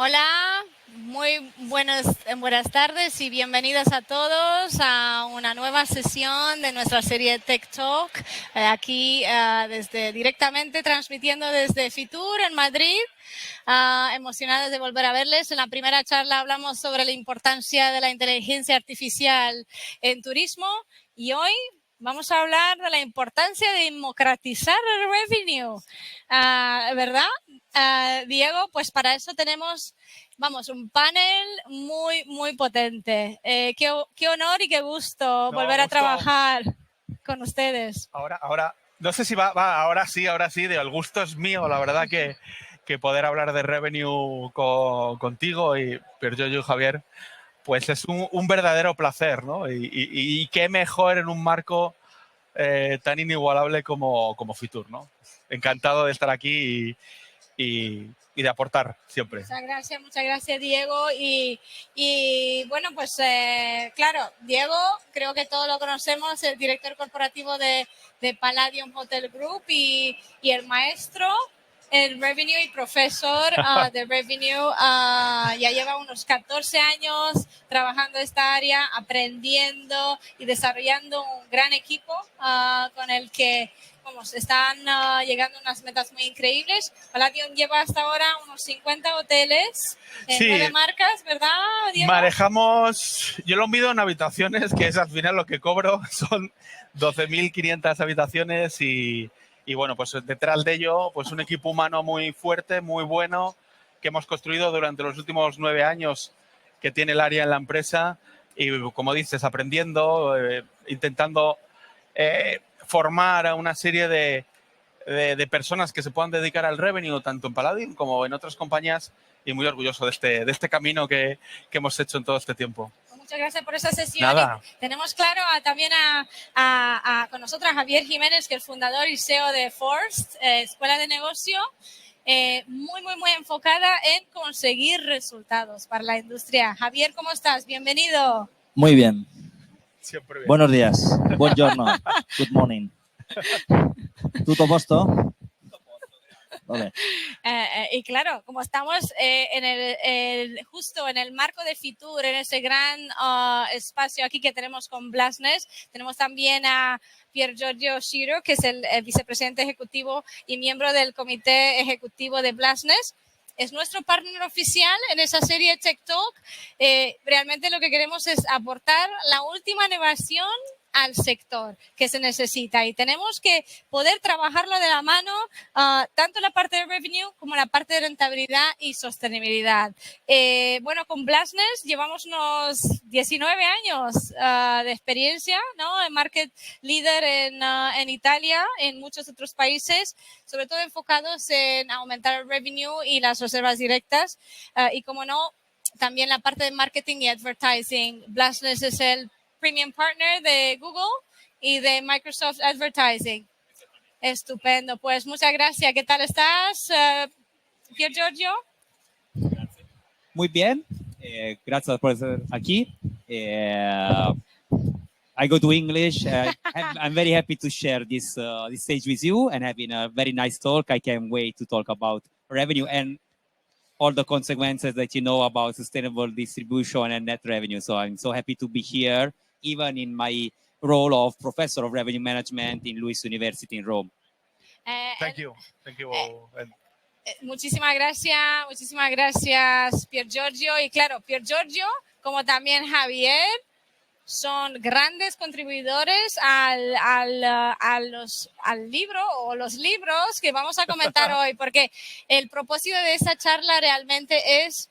Hola, muy buenas tardes y bienvenidos a todos a una nueva sesión de nuestra serie Tech Talk, aquí directamente transmitiendo desde Fitur en Madrid. Emocionados de volver a verles. En la primera charla hablamos sobre la importancia de la inteligencia artificial en turismo y hoy vamos a hablar de la importancia de democratizar el revenue, ¿verdad? Diego, pues para eso tenemos, un panel muy potente. Qué honor y qué gusto volver a trabajar con ustedes. Ahora, no sé si ahora sí, el gusto es mío, la verdad que poder hablar de revenue contigo y Piergiorgio y Javier, pues es un verdadero placer, ¿no? Y qué mejor en un marco tan inigualable como Fitur, ¿no? Encantado de estar aquí y de aportar siempre. Muchas gracias Diego. Y bueno, pues claro, Diego, creo que todos lo conocemos, el director corporativo de Palladium Hotel Group y el maestro en Revenue y profesor de Revenue. Ya lleva unos 14 años trabajando esta área, aprendiendo y desarrollando un gran equipo con el que están llegando unas metas muy increíbles. Palladium lleva hasta ahora unos 50 hoteles en 9 marcas, ¿verdad, Diego? Manejamos, yo lo mido en habitaciones, que es al final lo que cobro, son 12.500 habitaciones y bueno, pues detrás de ello, pues un equipo humano muy fuerte, muy bueno, que hemos construido durante los últimos 9 años que tiene el área en la empresa y, como dices, aprendiendo, intentando formar a una serie de personas que se puedan dedicar al revenue, tanto en Palladium como en otras compañías, y muy orgulloso de este camino que hemos hecho en todo este tiempo. Muchas gracias por esta sesión. Nada. Y tenemos claro también con nosotros a Javier Jiménez, que es fundador y CEO de Forst, Escuela de Negocio, muy enfocada en conseguir resultados para la industria. Javier, ¿cómo estás? Bienvenido. Muy bien. Siempre bien. Buenos días. Buongiorno. Good morning. ¿Tutto a posto? Vale. Y claro, como estamos justo en el marco de Fitur, en ese gran espacio aquí que tenemos con Blastness, tenemos también a Piergiorgio Sciro, que es el vicepresidente ejecutivo y miembro del comité ejecutivo de Blastness. Es nuestro partner oficial en esa serie Tech Talk. Realmente lo que queremos es aportar la última innovación al sector que se necesita y tenemos que poder trabajarlo de la mano, tanto la parte de revenue como la parte de rentabilidad y sostenibilidad. Bueno, con Blastness llevamos unos 19 años de experiencia, ¿no? En market leader en Italia, en muchos otros países, sobre todo enfocados en aumentar el revenue y las reservas directas. Y como no, también la parte de marketing y advertising. Blastness es el Premium Partner de Google y de Microsoft Advertising. Estupendo, pues muchas gracias. ¿Qué tal estás, Piergiorgio? Muy bien. Gracias por estar aquí. I go to English. I'm very happy to share this stage with you and having a very nice talk. I can't wait to talk about revenue and all the consequences that you know about sustainable distribution and net revenue. So I'm so happy to be here, even in my role of professor of revenue management in Luis University in Rome. Thank you. Muchísimas gracias, Piergiorgio. Y claro, Piergiorgio, como también Javier, son grandes contribuidores al libro o los libros que vamos a comentar hoy, porque el propósito de esta charla realmente es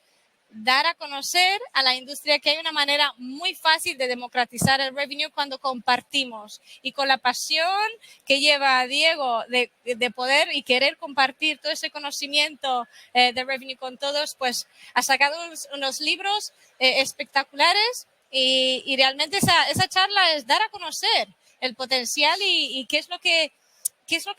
dar a conocer a la industria que hay una manera muy fácil de democratizar el revenue cuando compartimos, y con la pasión que lleva Diego de poder y querer compartir todo ese conocimiento de revenue con todos, pues ha sacado unos libros espectaculares y realmente esa charla es dar a conocer el potencial y qué es lo que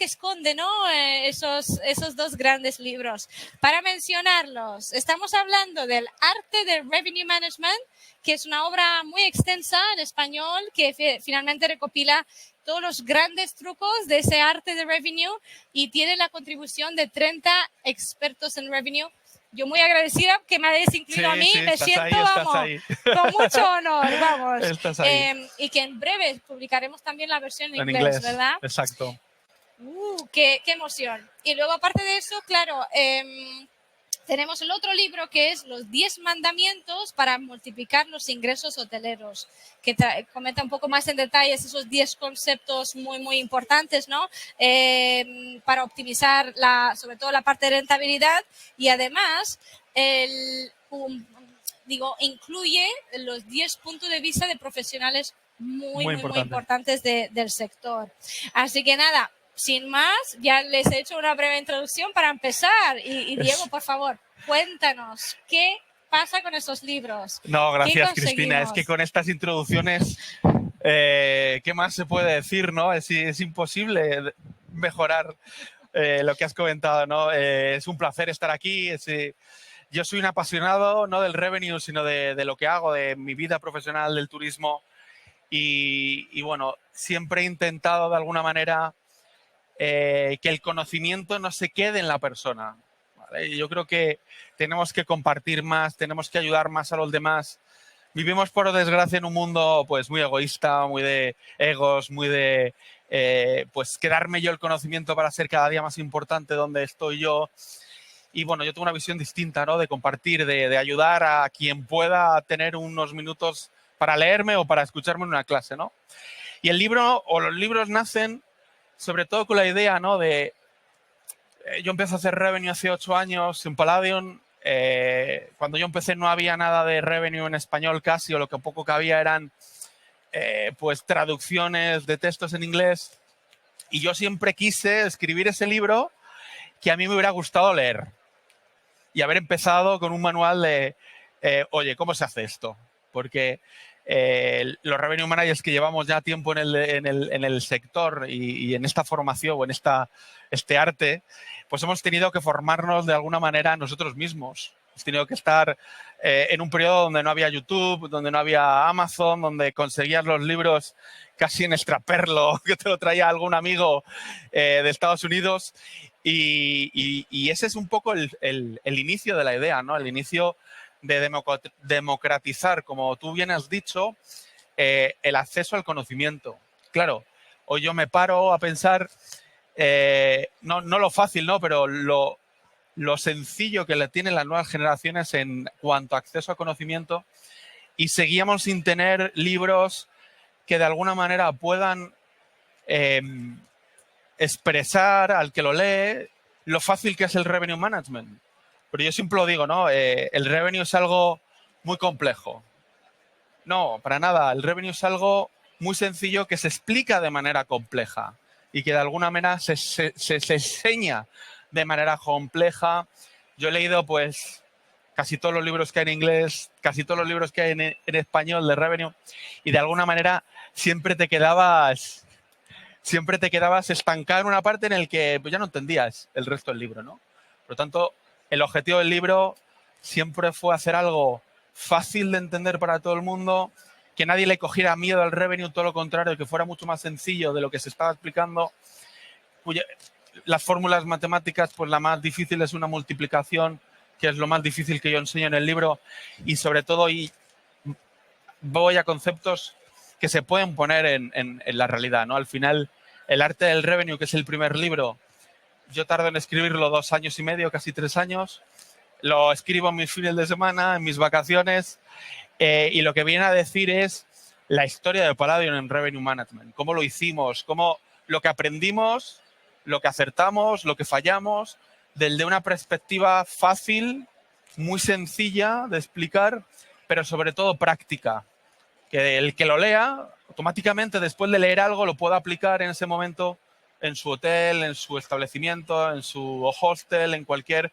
esconde, ¿no? Esos dos grandes libros. Para mencionarlos, estamos hablando del Arte del Revenue Management, que es una obra muy extensa en español que finalmente recopila todos los grandes trucos de ese arte de revenue y tiene la contribución de 30 expertos en revenue yo muy agradecida que me hayáis incluido a mí, me estás siento, ahí, estás vamos, ahí. con mucho honor, vamos. Estás ahí. Y que en breve publicaremos también la versión en En inglés, inglés, ¿verdad? exacto. Qué emoción. Y luego, aparte de eso, claro, tenemos el otro libro que es Los 10 mandamientos para multiplicar los ingresos hoteleros, que comenta un poco más en detalles esos 10 conceptos muy importantes, ¿no? Para optimizar sobre todo la parte de rentabilidad, y además incluye los 10 puntos de vista de profesionales muy importantes del sector. Así que nada, sin más, ya les he hecho una breve introducción para empezar. Y Diego, por favor, cuéntanos, ¿qué pasa con esos libros? No, gracias, Cristina. Es que con estas introducciones, ¿qué más se puede decir, no? Es imposible mejorar lo que has comentado, ¿no? Es un placer estar aquí. Yo soy un apasionado, no del revenue, sino de lo que hago, de mi vida profesional del turismo. Y bueno, siempre he intentado de alguna manera que el conocimiento no se quede en la persona, ¿vale? Yo creo que tenemos que compartir más, tenemos que ayudar más a los demás. Vivimos, por desgracia, en un mundo pues muy egoísta, muy de egos, muy de pues quedarme yo el conocimiento para ser cada día más importante donde estoy yo. Y bueno, yo tengo una visión distinta, ¿no? De compartir, de ayudar a quien pueda tener unos minutos para leerme o para escucharme en una clase, ¿no? Y el libro o los libros nacen sobre todo con la idea, ¿no? De yo empecé a hacer revenue hace 8 años en Palladium. Cuando yo empecé no había nada de revenue en español casi, o lo que poco que había eran pues traducciones de textos en inglés. Y yo siempre quise escribir ese libro que a mí me hubiera gustado leer. Y haber empezado con un manual de, oye, ¿cómo se hace esto? Porque los revenue managers que llevamos ya tiempo en el sector y en esta formación o en este arte, pues hemos tenido que formarnos de alguna manera nosotros mismos. Hemos tenido que estar en un periodo donde no había YouTube, donde no había Amazon, donde conseguías los libros casi en extraperlo, que te lo traía algún amigo de Estados Unidos. Y ese es un poco el inicio de la idea, ¿no? El inicio de democratizar, como tú bien has dicho, el acceso al conocimiento. Claro, hoy yo me paro a pensar, no lo fácil, ¿no? Pero lo sencillo que le tienen las nuevas generaciones en cuanto a acceso a conocimiento, y seguíamos sin tener libros que de alguna manera puedan expresar al que lo lee lo fácil que es el revenue management. Pero yo siempre lo digo, ¿no? El revenue es algo muy complejo. No, para nada. El revenue es algo muy sencillo que se explica de manera compleja y que de alguna manera se enseña de manera compleja. Yo he leído, pues, casi todos los libros que hay en inglés, casi todos los libros que hay en español de revenue, y de alguna manera siempre te quedabas estancado en una parte en el que pues, ya no entendías el resto del libro, ¿no? Por lo tanto, el objetivo del libro siempre fue hacer algo fácil de entender para todo el mundo, que nadie le cogiera miedo al revenue, todo lo contrario, que fuera mucho más sencillo de lo que se estaba explicando. Las fórmulas matemáticas, pues la más difícil es una multiplicación, que es lo más difícil que yo enseño en el libro, y sobre todo voy a conceptos que se pueden poner en la realidad, ¿no? Al final, el arte del revenue, que es el primer libro, yo tardo en escribirlo 2 años y medio, casi 3 años. Lo escribo en mis fines de semana, en mis vacaciones, y lo que viene a decir es la historia de Palladium en Revenue Management. Cómo lo hicimos, cómo lo que aprendimos, lo que acertamos, lo que fallamos, desde una perspectiva fácil, muy sencilla de explicar, pero sobre todo práctica. Que el que lo lea, automáticamente después de leer algo, lo pueda aplicar en ese momento en su hotel, en su establecimiento, en su hostel, en cualquier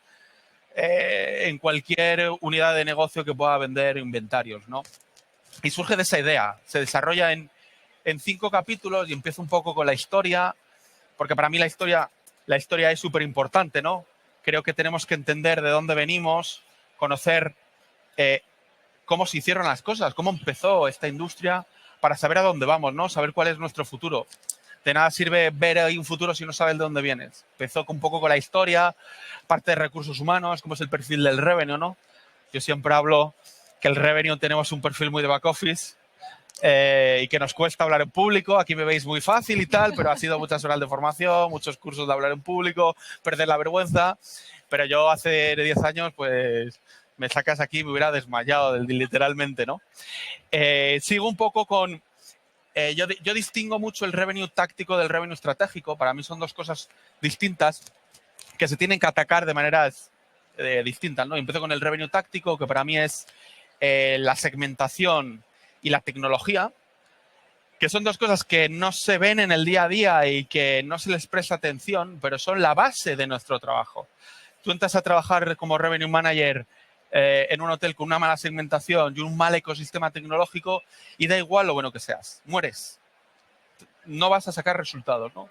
unidad de negocio que pueda vender inventarios, ¿no? Y surge de esa idea, se desarrolla en 5 capítulos y empieza un poco con la historia, porque para mí la historia es súper importante, ¿no? Creo que tenemos que entender de dónde venimos, conocer cómo se hicieron las cosas, cómo empezó esta industria, para saber a dónde vamos, ¿no? Saber cuál es nuestro futuro. de nada sirve ver ahí un futuro si no sabes de dónde vienes. Empezó un poco con la historia, parte de recursos humanos, cómo es el perfil del revenue, ¿no? Yo siempre hablo que el revenue tenemos un perfil muy de back office y que nos cuesta hablar en público. Aquí me veis muy fácil y tal, pero ha sido muchas horas de formación, muchos cursos de hablar en público, perder la vergüenza. Pero yo hace 10 años, pues me sacas aquí y me hubiera desmayado literalmente, ¿no? Sigo un poco con... yo distingo mucho el revenue táctico del revenue estratégico. Para mí son dos cosas distintas que se tienen que atacar de maneras distintas, ¿no? Empiezo con el revenue táctico, que para mí es la segmentación y la tecnología, que son dos cosas que no se ven en el día a día y que no se les presta atención, pero son la base de nuestro trabajo. Tú entras a trabajar como revenue manager en un hotel con una mala segmentación y un mal ecosistema tecnológico y da igual lo bueno que seas, mueres. No vas a sacar resultados, ¿no?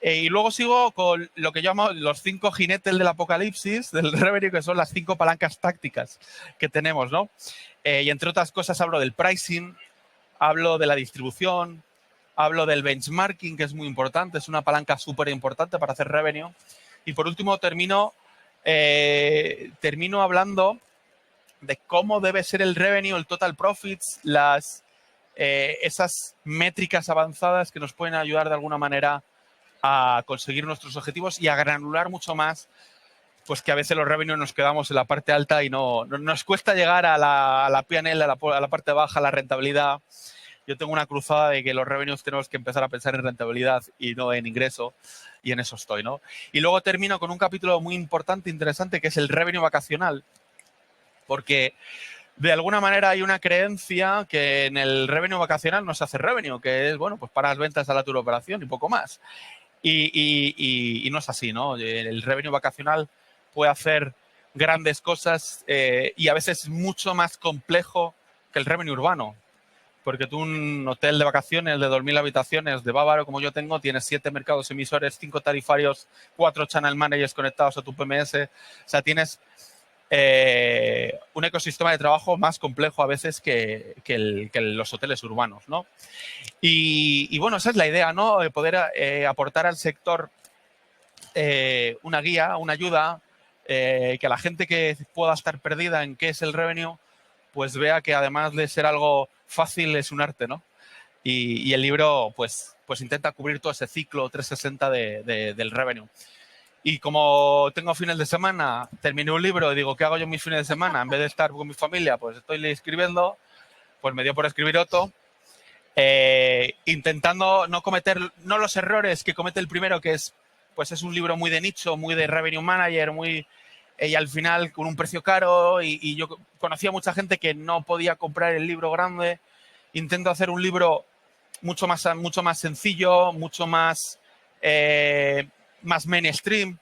Y luego sigo con lo que llamo los 5 jinetes del apocalipsis del revenue, que son las 5 palancas tácticas que tenemos, ¿no? Y entre otras cosas hablo del pricing, hablo de la distribución, hablo del benchmarking, que es muy importante, es una palanca súper importante para hacer revenue. Y por último termino hablando de cómo debe ser el revenue, el total profits, esas métricas avanzadas que nos pueden ayudar de alguna manera a conseguir nuestros objetivos y a granular mucho más, pues que a veces los revenues nos quedamos en la parte alta y no nos cuesta llegar a la P&L, a la parte baja, a la rentabilidad. Yo tengo una cruzada de que los revenues tenemos que empezar a pensar en rentabilidad y no en ingreso, y en eso estoy, ¿no? Y luego termino con un capítulo muy importante, interesante, que es el revenue vacacional, porque de alguna manera hay una creencia que en el revenue vacacional no se hace revenue, que es, bueno, pues para las ventas a la tour operación y poco más. Y no es así, ¿no? El revenue vacacional puede hacer grandes cosas y a veces es mucho más complejo que el revenue urbano. Porque tú un hotel de vacaciones de 2.000 habitaciones de Bávaro, como yo tengo, tienes 7 mercados emisores, 5 tarifarios, 4 channel managers conectados a tu PMS. O sea, tienes un ecosistema de trabajo más complejo a veces que los hoteles urbanos, ¿no? Y bueno, esa es la idea, ¿no? De poder aportar al sector una guía, una ayuda, que la gente que pueda estar perdida en qué es el revenue, pues vea que además de ser algo fácil, es un arte, ¿no? Y el libro, pues intenta cubrir todo ese ciclo 360 del revenue. Y como tengo fines de semana, terminé un libro y digo, ¿qué hago yo en mis fines de semana? En vez de estar con mi familia, pues estoy escribiendo, pues me dio por escribir otro. Intentando no cometer los errores que comete el primero, que es un libro muy de nicho, muy de revenue manager, y al final con un precio caro, y yo conocía mucha gente que no podía comprar el libro grande. Intento hacer un libro mucho más sencillo, mucho más mainstream,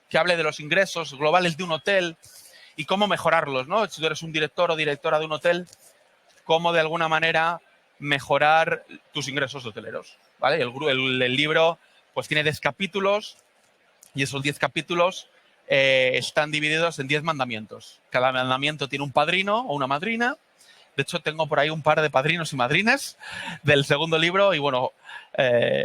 que hable de los ingresos globales de un hotel y cómo mejorarlos, ¿no? Si tú eres un director o directora de un hotel, cómo de alguna manera mejorar tus ingresos hoteleros, ¿vale? El libro pues tiene 10 capítulos y esos 10 capítulos están divididos en 10 mandamientos. Cada mandamiento tiene un padrino o una madrina. De hecho, tengo por ahí un par de padrinos y madrinas del segundo libro y bueno,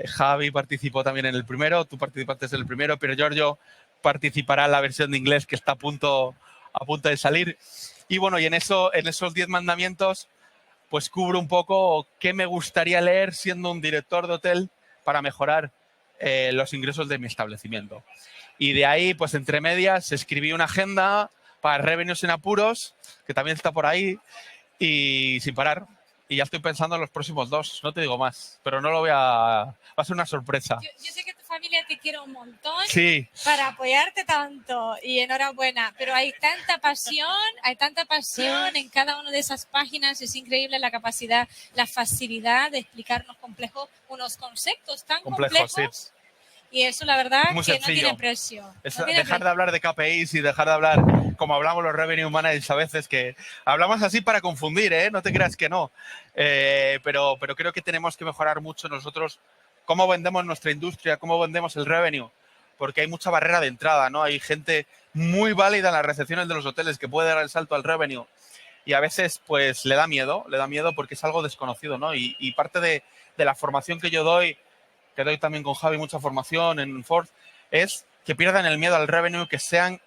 Javi participó también en el primero, tú participaste en el primero, pero Giorgio participará en la versión de inglés que está a punto de salir. Y bueno, y en esos 10 mandamientos pues cubro un poco qué me gustaría leer siendo un director de hotel para mejorar los ingresos de mi establecimiento. Y de ahí, pues entre medias, escribí una agenda para revenues en apuros, que también está por ahí, y sin parar. Y ya estoy pensando en los próximos 2, no te digo más, pero no lo voy a... Va a ser una sorpresa. Yo sé que tu familia te quiere un montón, sí, para apoyarte tanto, y enhorabuena, pero hay tanta pasión en cada una de esas páginas. Es increíble la capacidad, la facilidad de explicarnos unos conceptos tan complejos. Sí. Y eso, la verdad, muy que sencillo. no tiene precio. Dejar de hablar de KPIs y dejar de hablar como hablamos los revenue managers a veces, que hablamos así para confundir, ¿eh? No te creas que no. Pero creo que tenemos que mejorar mucho nosotros cómo vendemos nuestra industria, cómo vendemos el revenue, porque hay mucha barrera de entrada, ¿no? Hay gente muy válida en las recepciones de los hoteles que puede dar el salto al revenue y a veces pues le da miedo porque es algo desconocido, ¿no? Y parte de la formación que yo doy que doy también con Javi mucha formación en Ford, es que pierdan el miedo al revenue, que sean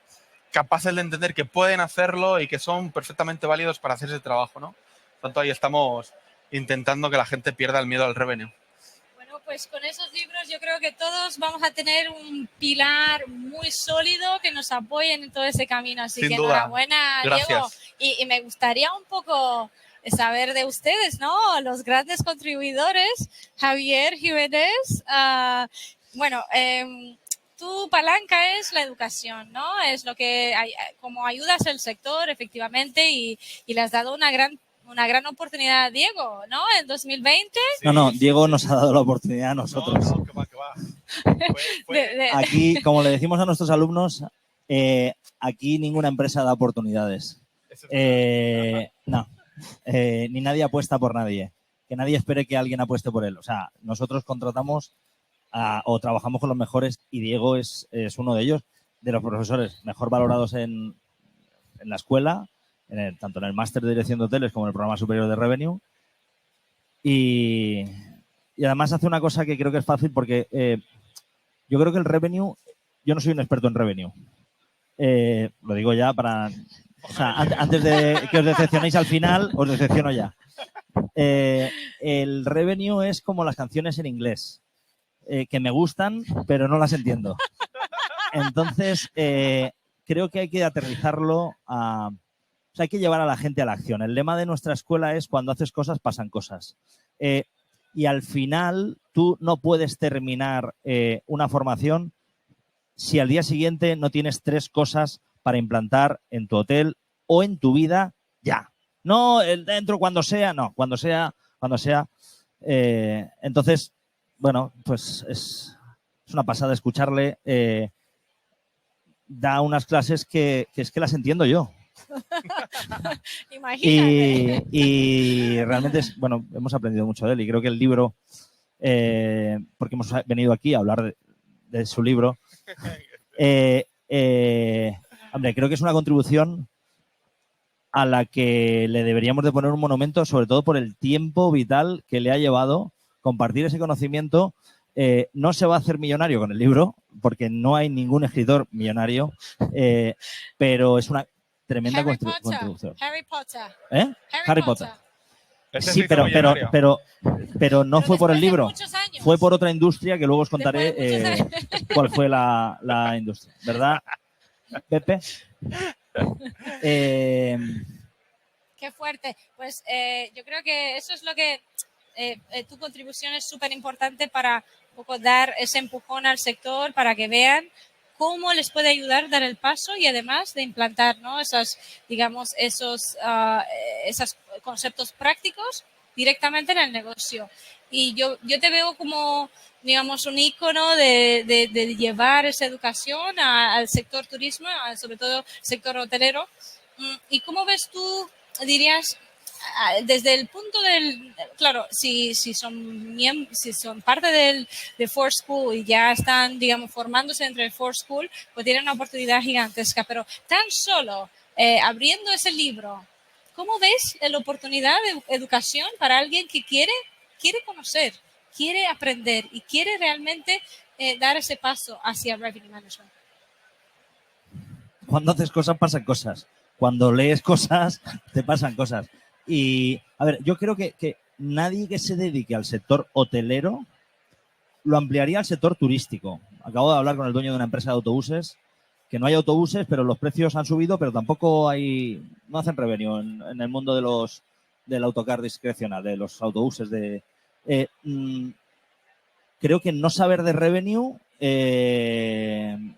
capaces de entender que pueden hacerlo y que son perfectamente válidos para hacer ese trabajo, ¿no? Por tanto, ahí estamos intentando que la gente pierda el miedo al revenue. Bueno, pues con esos libros yo creo que todos vamos a tener un pilar muy sólido que nos apoye en todo ese camino. Así Sin que duda. enhorabuena, Gracias. Diego. Y me gustaría un poco saber de ustedes, ¿no? Los grandes contribuidores, Javier Jiménez. Bueno, tu palanca es la educación, ¿no? Es lo que, como ayudas al sector, efectivamente, y le has dado una gran oportunidad a Diego, ¿no? En 2020. No, Diego nos ha dado la oportunidad a nosotros. No, que va. Aquí, como le decimos a nuestros alumnos, aquí ninguna empresa da oportunidades. No, ni nadie apuesta por nadie. Que nadie espere que alguien apueste por él. O sea, nosotros contratamos o trabajamos con los mejores y Diego es uno de ellos, de los profesores mejor valorados en la escuela, tanto en el máster de dirección de hoteles como en el programa superior de Revenue. Y además hace una cosa que creo que es fácil porque yo creo que el Revenue, yo no soy un experto en Revenue. Lo digo ya para... O sea, antes de que os decepcionéis al final, os decepciono ya. El Revenue es como las canciones en inglés, que me gustan, pero no las entiendo. Entonces, creo que hay que aterrizarlo a... O sea, hay que llevar a la gente a la acción. El lema de nuestra escuela es cuando haces cosas, pasan cosas. Y al final, tú no puedes terminar una formación si al día siguiente no tienes 3 cosas para implantar en tu hotel o en tu vida ya. No dentro cuando sea, no, cuando sea. Entonces, bueno, pues es una pasada escucharle. Da unas clases que es que las entiendo yo. Imagínate. Y realmente hemos aprendido mucho de él y creo que el libro, porque hemos venido aquí a hablar de su libro, hombre, creo que es una contribución a la que le deberíamos de poner un monumento, sobre todo por el tiempo vital que le ha llevado compartir ese conocimiento. No se va a hacer millonario con el libro, porque no hay ningún escritor millonario, pero es una tremenda contribución. Harry Potter. Harry Potter. Ese Sí, se hizo millonario. pero no fue por el libro, fue por otro. otra industria que luego os contaré cuál fue la industria, ¿verdad, Pepe? Qué fuerte. Pues yo creo que eso es lo que tu contribución es súper importante para un poco dar ese empujón al sector para que vean cómo les puede ayudar a dar el paso y además de implantar, ¿no? esos conceptos prácticos directamente en el negocio. Y yo te veo como, digamos, un ícono de llevar esa educación al sector turismo, sobre todo sector hotelero. ¿Y cómo ves tú, dirías, desde el punto claro, si son parte de Ford School y ya están, digamos, formándose entre el Ford School, pues tienen una oportunidad gigantesca, pero tan solo abriendo ese libro, ¿cómo ves la oportunidad de educación para alguien que quiere conocer, quiere aprender y quiere realmente dar ese paso hacia Revenue Management? Cuando haces cosas, pasan cosas. Cuando lees cosas, te pasan cosas. Y, a ver, yo creo que nadie que se dedique al sector hotelero lo ampliaría al sector turístico. Acabo de hablar con el dueño de una empresa de autobuses, que no hay autobuses, pero los precios han subido, pero tampoco no hacen revenue en el mundo del autocar discrecional, de los autobuses. Creo que no saber de revenue en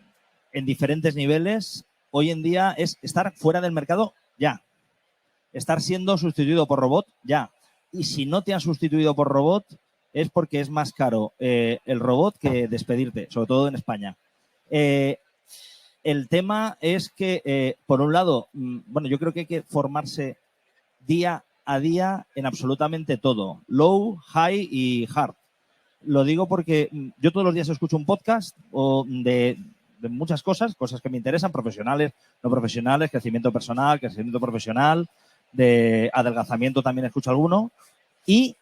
diferentes niveles hoy en día es estar fuera del mercado ya. Estar siendo sustituido por robot ya. Y si no te han sustituido por robot es porque es más caro el robot que despedirte, sobre todo en España. El tema es que, por un lado, yo creo que hay que formarse día a día en absolutamente todo. Low, high y hard. Lo digo porque yo todos los días escucho un podcast de muchas cosas que me interesan, profesionales, no profesionales, crecimiento personal, crecimiento profesional, de adelgazamiento también escucho alguno. Y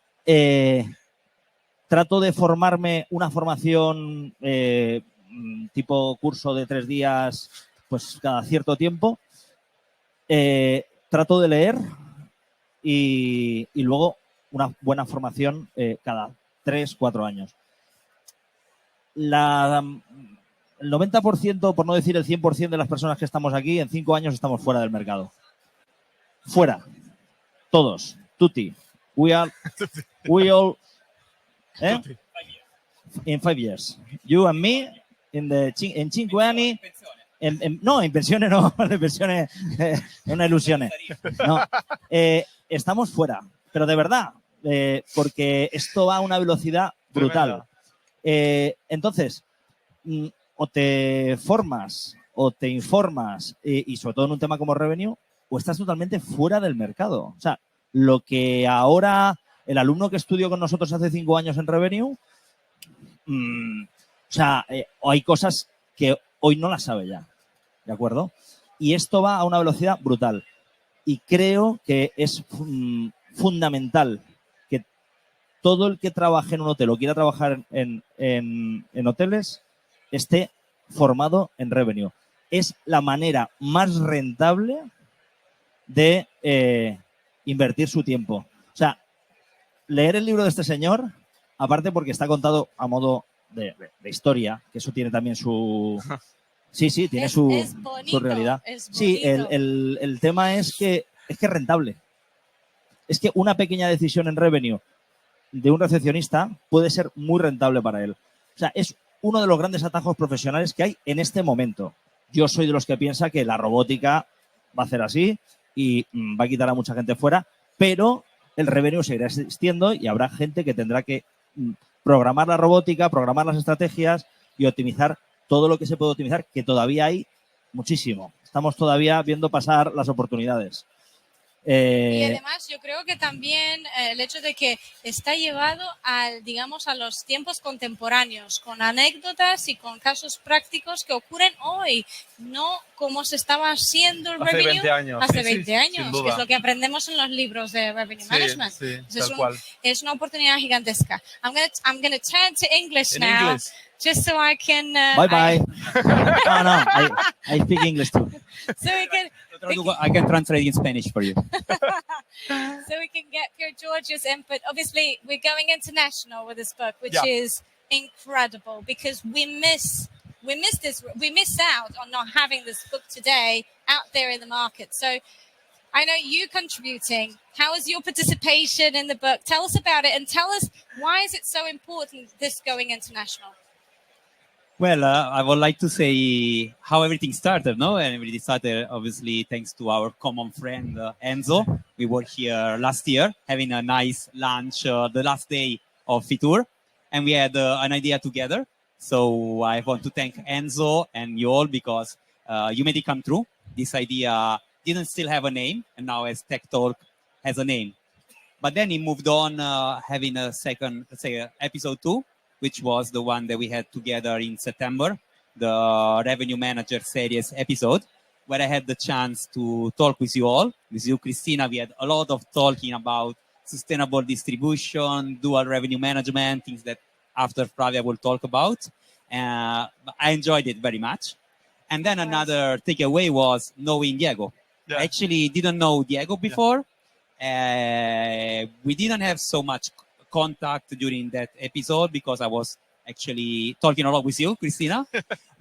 trato de formarme una formación tipo curso de 3 días, pues cada cierto tiempo. Trato de leer y luego una buena formación cada 3-4 años. El 90%, por no decir el 100% de las personas que estamos aquí, en 5 años estamos fuera del mercado. Fuera. Todos. Tutti. We all in 5 years. You and me en 5 anni. No, inversiones no, inversiones es una ilusión. No, estamos fuera, pero de verdad, porque esto va a una velocidad brutal. Entonces, o te formas o te informas, y sobre todo en un tema como revenue, o estás totalmente fuera del mercado. O sea, lo que ahora el alumno que estudió con nosotros hace 5 años en revenue, hay cosas que hoy no las sabe ya. ¿De acuerdo? Y esto va a una velocidad brutal. Y creo que es fundamental que todo el que trabaje en un hotel o quiera trabajar en hoteles esté formado en revenue. Es la manera más rentable de invertir su tiempo. O sea, leer el libro de este señor, aparte porque está contado a modo de historia, que eso tiene también su... Sí, tiene su realidad. Sí, el tema es que es rentable. Es que una pequeña decisión en revenue de un recepcionista puede ser muy rentable para él. O sea, es uno de los grandes atajos profesionales que hay en este momento. Yo soy de los que piensa que la robótica va a hacer así y va a quitar a mucha gente fuera, pero el revenue seguirá existiendo y habrá gente que tendrá que programar la robótica, programar las estrategias y optimizar todo lo que se puede optimizar, que todavía hay muchísimo. Estamos todavía viendo pasar las oportunidades. Y además yo creo que también el hecho de que está llevado a los tiempos contemporáneos, con anécdotas y con casos prácticos que ocurren hoy, no como se estaba haciendo el hace revenue 20 años. hace Sí, 20 años, sin duda. que es lo que aprendemos en los libros de Revenue Management. Sí, Es, tal cual. es una oportunidad gigantesca. I'm gonna turn to English In now, English. just so I can... Bye. No, I speak English too. So we can... I can translate in Spanish for you. So we can get Pier George's input. Obviously, we're going international with this book, which is incredible because we miss out on not having this book today out there in the market. So I know you contributing. How is your participation in the book? Tell us about it and tell us why is it so important, this going international? Well, I would like to say how everything started, no? And everything started, obviously, thanks to our common friend, Enzo. We were here last year having a nice lunch the last day of Fitur, and we had an idea together. So I want to thank Enzo and you all because you made it come true. This idea didn't still have a name, and now as Tech Talk has a name. But then he moved on having a second, let's say, episode 2, which was the one that we had together in September, the Revenue Manager Series episode, where I had the chance to talk with you all. With you, Christina, we had a lot of talking about sustainable distribution, dual revenue management, things that after Flavia will talk about. I enjoyed it very much. And then another takeaway was knowing Diego. Yeah. I actually didn't know Diego before. We didn't have so much contact during that episode because I was actually talking a lot with you, Christina.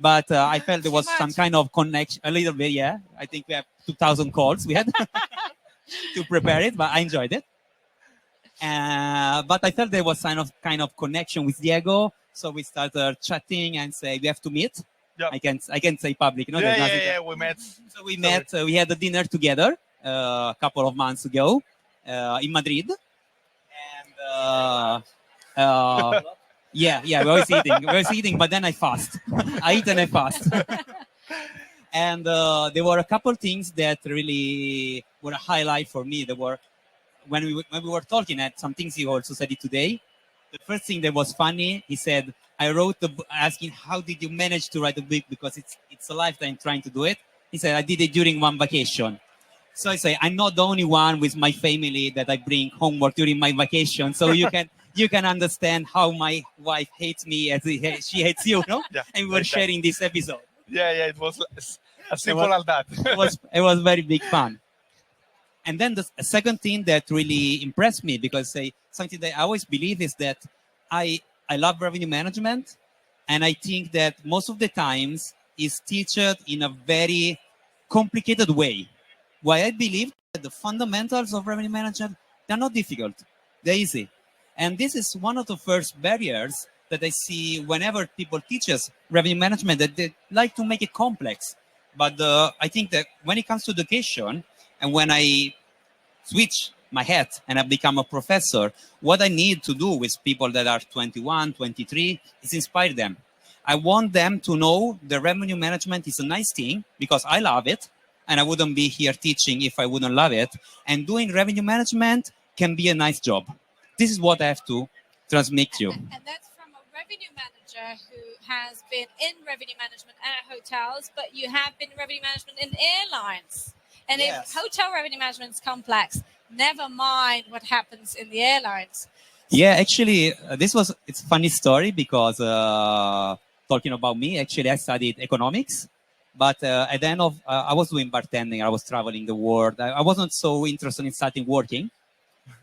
But I felt there was some kind of connection, a little bit, yeah. I think we have 2,000 calls we had to prepare it, but I enjoyed it. But I felt there was kind of connection with Diego. So we started chatting and say, we have to meet. Yep. I can say public. No, there's nothing Yeah, we met. So we met, we had a dinner together a couple of months ago in Madrid. And we were eating, but then I fast. I eat and I fast. And there were a couple things that really were a highlight for me. There were, when we were talking, at some things he also said it today. The first thing that was funny, he said, I wrote the book asking, how did you manage to write a book? Because it's a lifetime trying to do it. He said, I did it during one vacation. So I say, I'm not the only one with my family that I bring homework during my vacation. So you you can understand how my wife hates me as she hates you, no? Yeah, And we were sharing this episode. Yeah, it was as simple as that. It was very big fun. And then the second thing that really impressed me, because something that I always believe is that I love revenue management, and I think that most of the times is taught in a very complicated way. Why I believe that the fundamentals of revenue management, they're not difficult, they're easy. And this is one of the first barriers that I see whenever people teach us revenue management, that they like to make it complex. But I think that when it comes to education, and when I switch my hat and I become a professor, what I need to do with people that are 21, 23 is inspire them. I want them to know the revenue management is a nice thing because I love it, and I wouldn't be here teaching if I wouldn't love it. And doing revenue management can be a nice job. This is what I have to transmit to you. And that's from a revenue manager who has been in revenue management at hotels, but you have been in revenue management in airlines. And Yes. if hotel revenue management is complex, never mind what happens in the airlines. Yeah, actually, it's a funny story because talking about me, actually, I studied economics. But at the end of, I was doing bartending, I was traveling the world. I wasn't so interested in starting working,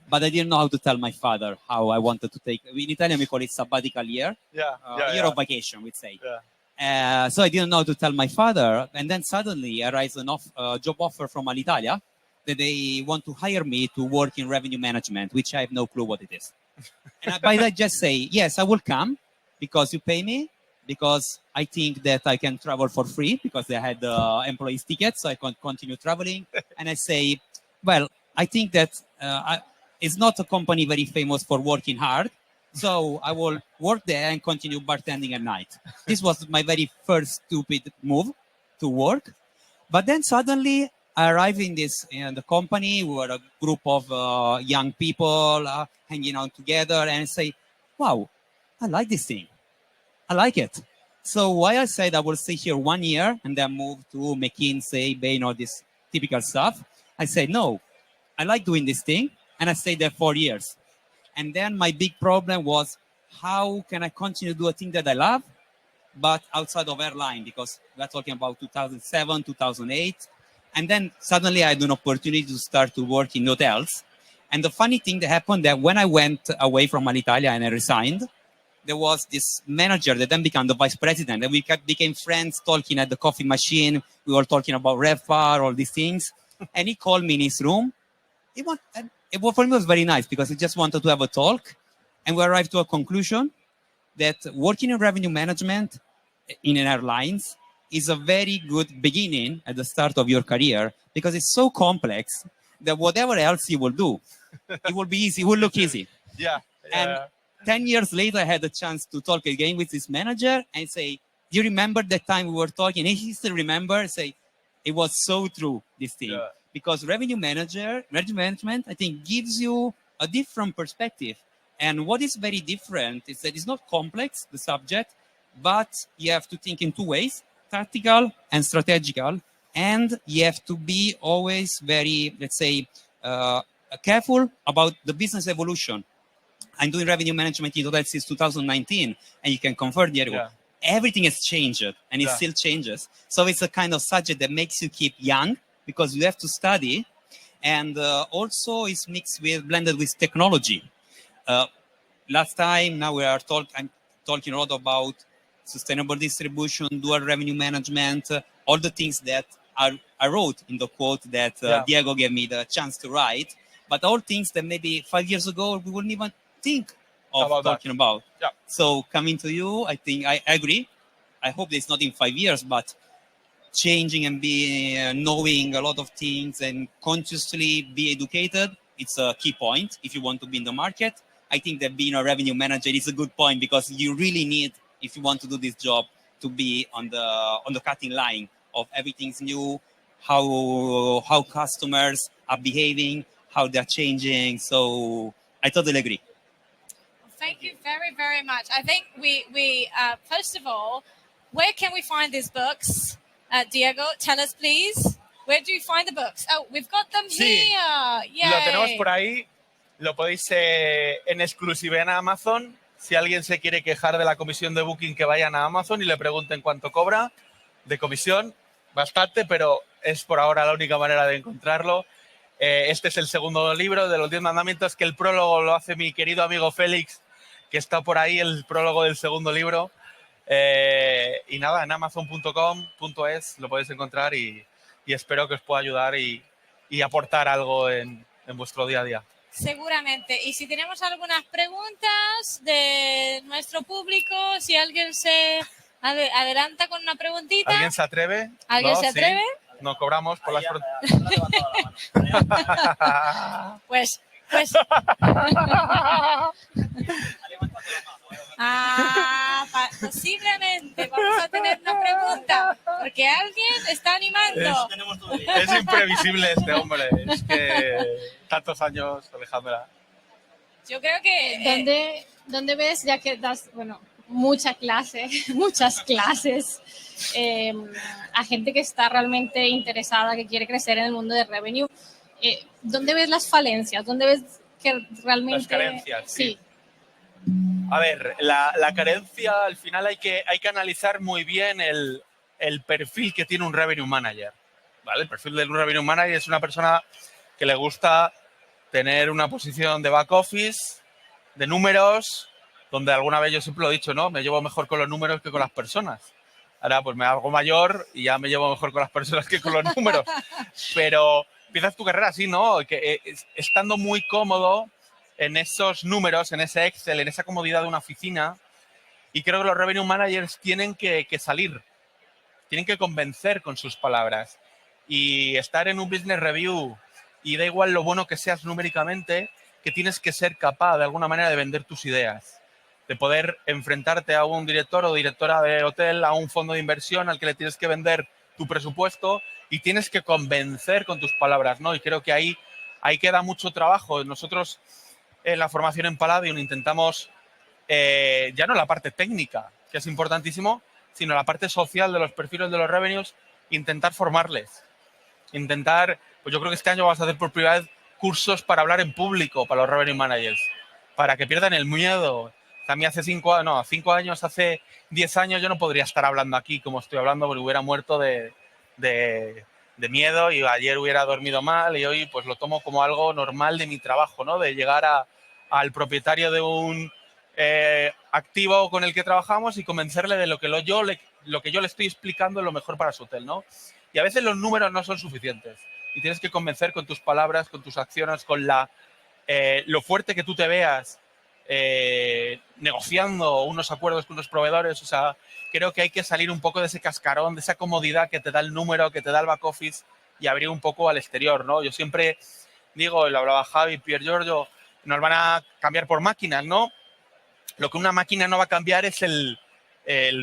but I didn't know how to tell my father how I wanted to take, in Italian we call it sabbatical year, year of vacation, we'd say. Yeah. So I didn't know how to tell my father. And then suddenly arrives a job offer from Alitalia that they want to hire me to work in revenue management, which I have no clue what it is. And by that, just say, yes, I will come because you pay me, because I think that I can travel for free because they had employees tickets, so I can continue traveling. And I say, well, I think that it's not a company very famous for working hard, so I will work there and continue bartending at night. This was my very first stupid move to work. But then suddenly I arrived in the company. We were a group of young people hanging out together, and I say, wow, I like this thing. I like it. So why I said I will stay here 1 year and then move to McKinsey, Bain, all this typical stuff. I said, no, I like doing this thing. And I stayed there 4 years. And then my big problem was, how can I continue to do a thing that I love, but outside of airline? Because we're talking about 2007, 2008. And then suddenly I had an opportunity to start to work in hotels. And the funny thing that happened that when I went away from Alitalia and I resigned, there was this manager that then became the vice president, and we became friends, talking at the coffee machine. We were talking about RevPAR, all these things. And he called me in his room. For me, it was very nice because he just wanted to have a talk. And we arrived to a conclusion that working in revenue management in airlines is a very good beginning at the start of your career, because it's so complex that whatever else you will do, it will be easy, it will look easy. Yeah. And 10 years later, I had a chance to talk again with this manager and say, do you remember that time we were talking? And he still remember, say, it was so true, this thing. Yeah. Because revenue management, I think, gives you a different perspective. And what is very different is that it's not complex, the subject, but you have to think in two ways, tactical and strategical. And you have to be always very, let's say, careful about the business evolution. I'm doing revenue management in hotels since 2019, and you can confirm the area. Everything has changed, and it still changes. So it's a kind of subject that makes you keep young, because you have to study, and also it's blended with technology. Last time, now I'm talking a lot about sustainable distribution, dual revenue management, all the things that I wrote in the quote that Diego gave me the chance to write, but all things that maybe 5 years ago we wouldn't even think of talking about. Yeah. So coming to you, I think I agree. I hope it's not in 5 years, but changing and knowing a lot of things and consciously be educated, it's a key point if you want to be in the market. I think that being a revenue manager is a good point, because you really need, if you want to do this job, to be on the cutting line of everything's new, how customers are behaving, how they're changing. So I totally agree. Thank you very, very much. I think we first of all, where can we find these books? Diego, tell us, please. Where do you find the books? Oh, we've got them here. Yay. Lo tenemos por ahí. lo podéis en exclusiva en Amazon. Si alguien se quiere quejar de la comisión de Booking, que vayan a Amazon y le pregunten cuánto cobra de comisión. Bastante, pero es por ahora la única manera de encontrarlo. Este es el segundo libro de los 10 mandamientos, que el prólogo lo hace mi querido amigo Félix, que está por ahí, el prólogo del segundo libro. Y nada, en amazon.com.es lo podéis encontrar y espero que os pueda ayudar y aportar algo en vuestro día a día. Seguramente. Y si tenemos algunas preguntas de nuestro público, si alguien se adelanta con una preguntita. ¿Alguien se atreve? ¿Alguien ¿No? se atreve? ¿Sí? No cobramos por las Pues. Posiblemente vamos a tener una pregunta, porque alguien está animando. Es imprevisible este hombre. Es que tantos años, Alejandra. Yo creo que... ¿Dónde ves, ya que das, muchas clases a gente que está realmente interesada, que quiere crecer en el mundo de revenue? ¿Dónde ves las falencias? ¿Dónde ves que realmente... Las carencias, sí. A ver, la carencia, al final hay que analizar muy bien el perfil que tiene un revenue manager. ¿Vale? El perfil de un revenue manager es una persona que le gusta tener una posición de back office, de números, donde alguna vez yo siempre lo he dicho, ¿no? Me llevo mejor con los números que con las personas. Ahora pues me hago mayor y ya me llevo mejor con las personas que con los números. Pero empiezas tu carrera así, ¿no? Que estando muy cómodo en esos números, en ese Excel, en esa comodidad de una oficina. Y creo que los revenue managers tienen que salir, tienen que convencer con sus palabras. Y estar en un business review, y da igual lo bueno que seas numéricamente, que tienes que ser capaz de alguna manera de vender tus ideas, de poder enfrentarte a un director o directora de hotel, a un fondo de inversión al que le tienes que vender tu presupuesto y tienes que convencer con tus palabras, ¿no? Y creo que ahí queda mucho trabajo. Nosotros en la formación en Palladium intentamos ya no la parte técnica, que es importantísimo, sino la parte social de los perfiles de los revenues, intentar formarles. Pues yo creo que este año vamos a hacer por primera vez cursos para hablar en público para los revenue managers, para que pierdan el miedo. También hace 5 años, hace 10 años yo no podría estar hablando aquí como estoy hablando porque hubiera muerto de miedo y ayer hubiera dormido mal y hoy pues lo tomo como algo normal de mi trabajo, ¿no? De llegar al propietario de un activo con el que trabajamos y convencerle de lo que yo le estoy explicando es lo mejor para su hotel, ¿no? Y a veces los números no son suficientes y tienes que convencer con tus palabras, con tus acciones, con lo fuerte que tú te veas negociando unos acuerdos con unos proveedores. O sea, creo que hay que salir un poco de ese cascarón, de esa comodidad que te da el número, que te da el back office y abrir un poco al exterior, ¿no? Yo siempre digo, y lo hablaba Javi, Pier Giorgio, nos van a cambiar por máquinas, ¿no? Lo que una máquina no va a cambiar es el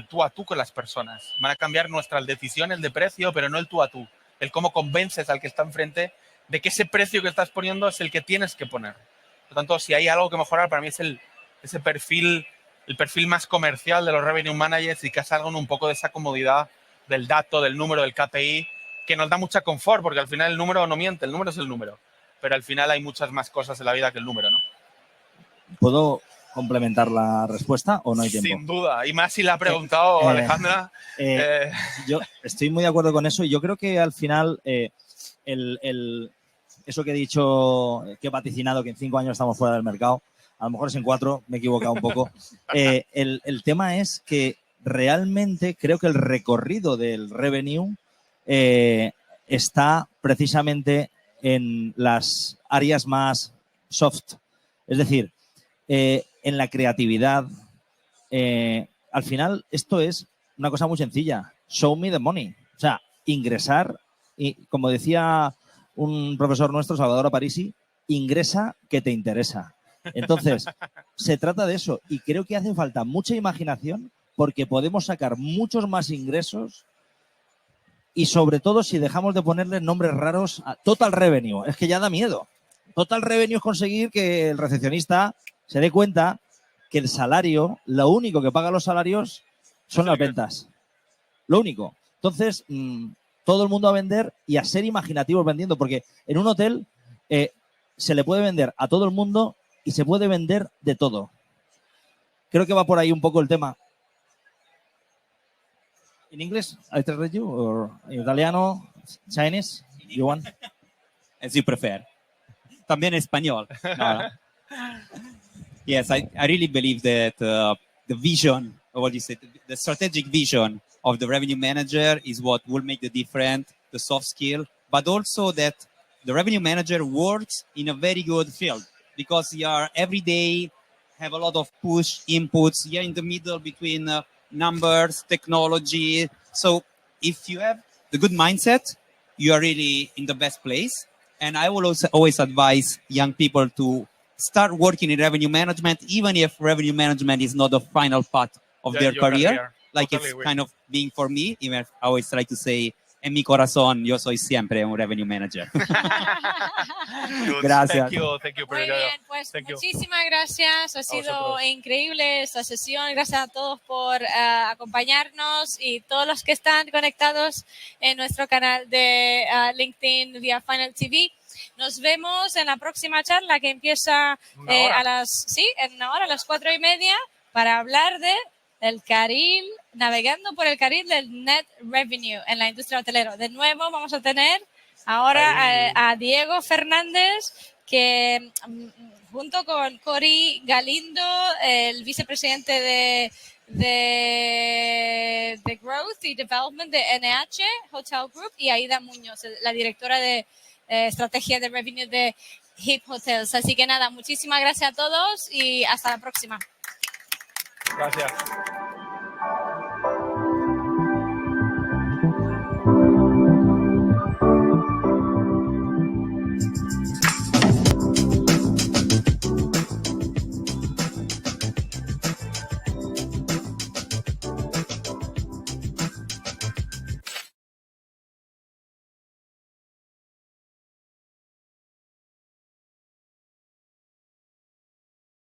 tú a tú con las personas. Van a cambiar nuestras decisiones de precio, pero no el tú a tú. El cómo convences al que está enfrente de que ese precio que estás poniendo es el que tienes que poner. Por lo tanto, si hay algo que mejorar, para mí es el perfil más comercial de los revenue managers y que salgan un poco de esa comodidad del dato, del número, del KPI, que nos da mucha confort, porque al final el número no miente, el número es el número. Pero al final hay muchas más cosas en la vida que el número, ¿no? ¿Puedo complementar la respuesta o no hay tiempo? Sin duda, y más si la ha preguntado Alejandra. Yo estoy muy de acuerdo con eso y yo creo que al final eso que he dicho, que he vaticinado que en 5 años estamos fuera del mercado, a lo mejor es en 4, me he equivocado un poco. El tema es que realmente creo que el recorrido del revenue está precisamente en las áreas más soft. Es decir, en la creatividad. Al final, esto es una cosa muy sencilla. Show me the money. O sea, ingresar, y como decía un profesor nuestro, Salvador Aparici, ingresa que te interesa. Entonces, se trata de eso. Y creo que hace falta mucha imaginación porque podemos sacar muchos más ingresos y sobre todo si dejamos de ponerle nombres raros a Total Revenue. Es que ya da miedo. Total Revenue es conseguir que el recepcionista se dé cuenta que el salario, lo único que paga los salarios son las ventas. Lo único. Entonces, todo el mundo a vender y a ser imaginativos vendiendo, porque en un hotel se le puede vender a todo el mundo y se puede vender de todo. Creo que va por ahí un poco el tema. ¿En inglés? I read you? Or in italiano? Chinese? You want? As you prefer. También español. No, no. Yes, I really believe that the vision, or what you said, the strategic vision of the revenue manager is what will make the difference, the soft skill, but also that the revenue manager works in a very good field because you are every day have a lot of push inputs. You're in the middle between numbers, technology. So if you have the good mindset, you are really in the best place. And I will also always advise young people to start working in revenue management, even if revenue management is not the final part of their your career. Like Totally it's agree. kind of being for me, even if I always try to say, en mi corazón, yo soy siempre un revenue manager. Good. Gracias. Thank you, Muy Pedro. bien, pues Thank you. muchísimas gracias. Ha sido vosotros. increíble esta sesión. Gracias a todos por acompañarnos y todos los que están conectados en nuestro canal de LinkedIn vía Final TV. Nos vemos en la próxima charla que empieza Una hora. en una hora, a las 4:30, para hablar de el carril, navegando por el carril del net revenue en la industria hotelera. De nuevo vamos a tener ahora a Diego Fernández, que junto con Cory Galindo, el vicepresidente de Growth y Development de NH Hotel Group, y Aida Muñoz, la directora de estrategia de revenue de HIP Hotels. Así que nada, muchísimas gracias a todos y hasta la próxima. Gracias.